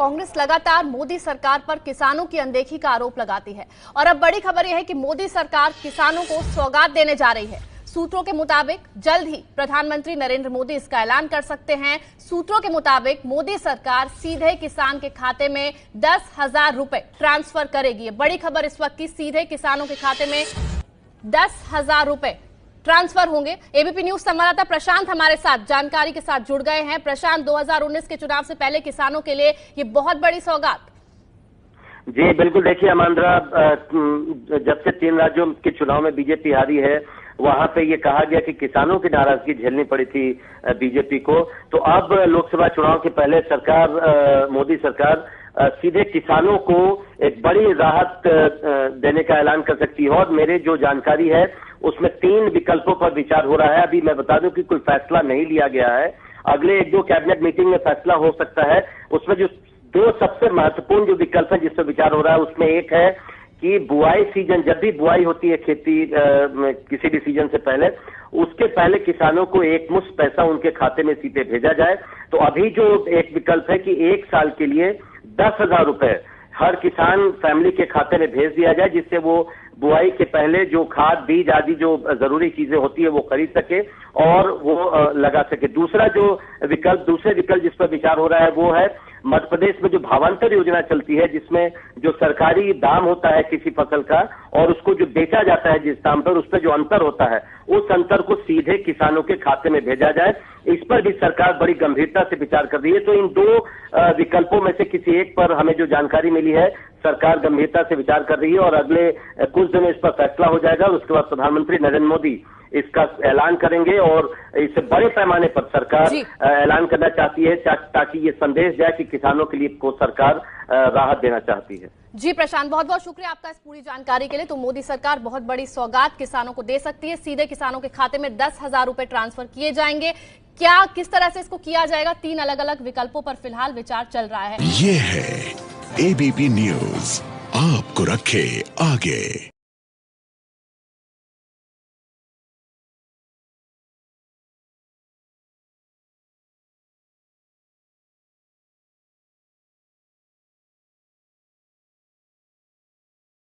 कांग्रेस लगातार मोदी सरकार पर किसानों की अनदेखी का आरोप लगाती है और अब बड़ी खबर यह है कि मोदी सरकार किसानों को सौगात देने जा रही है। सूत्रों के मुताबिक जल्द ही प्रधानमंत्री नरेंद्र मोदी इसका ऐलान कर सकते हैं। सूत्रों के मुताबिक मोदी सरकार सीधे किसान के खाते में 10,000 रुपए ट्रांसफर करेगी। ये बड़ी खबर इस वक्त की, सीधे किसानों के खाते में 10,000 रुपए ट्रांसफर होंगे। एबीपी न्यूज संवाददाता प्रशांत हमारे साथ जानकारी के साथ जुड़ गए हैं। प्रशांत, 2019 के चुनाव से पहले किसानों के लिए ये बहुत बड़ी सौगात। जी बिल्कुल, देखिए अमांद्रा, जब से 3 राज्यों के चुनाव में बीजेपी हारी है, वहां पे ये कहा गया कि किसानों की नाराजगी झेलनी पड़ी थी बीजेपी को। तो अब लोकसभा चुनाव के पहले सरकार, मोदी सरकार सीधे किसानों को एक बड़ी राहत देने का ऐलान कर सकती है। और मेरे जो जानकारी है उसमें 3 विकल्पों पर विचार हो रहा है। अभी मैं बता दूं कि कोई फैसला नहीं लिया गया है, अगले 1-2 कैबिनेट मीटिंग में फैसला हो सकता है। उसमें जो 2 सबसे महत्वपूर्ण जो विकल्प है जिस पर विचार हो रहा है, उसमें एक है कि बुआई सीजन, जब भी बुआई होती है खेती किसी भी सीजन से पहले, उसके पहले किसानों को एकमुश्त पैसा उनके खाते में सीधे भेजा जाए। तो अभी जो एक विकल्प है कि 1 साल के लिए 10,000 रुपए हर किसान फैमिली के खाते में भेज दिया जाए, जिससे वो बुआई के पहले जो खाद बीज आदि जो जरूरी चीजें होती है वो खरीद सके और वो लगा सके। दूसरे विकल्प जिस पर विचार हो रहा है वो है मध्य प्रदेश में जो भावांतर योजना चलती है, जिसमें जो सरकारी दाम होता है किसी फसल का और उसको जो बेचा जाता है जिस दाम पर, उस पर जो अंतर होता है, उस अंतर को सीधे किसानों के खाते में भेजा जाए। इस पर भी सरकार बड़ी गंभीरता से विचार कर रही है। तो इन 2 विकल्पों में से किसी एक पर हमें जो जानकारी मिली है, सरकार गंभीरता से विचार कर रही है और अगले कुछ दिनों इस पर फैसला हो जाएगा। और उसके बाद प्रधानमंत्री नरेंद्र मोदी इसका ऐलान करेंगे और इसे बड़े पैमाने पर सरकार ऐलान करना चाहती है ताकि ये संदेश जाए कि किसानों के लिए को सरकार राहत देना चाहती है। जी प्रशांत, बहुत बहुत शुक्रिया आपका इस पूरी जानकारी के लिए। तो मोदी सरकार बहुत बड़ी सौगात किसानों को दे सकती है। सीधे किसानों के खाते में 10,000 रुपए ट्रांसफर किए जाएंगे। क्या किस तरह से इसको किया जाएगा, 3 अलग अलग विकल्पों पर फिलहाल विचार चल रहा है। ये है एबीपी न्यूज, आपको रखे आगे।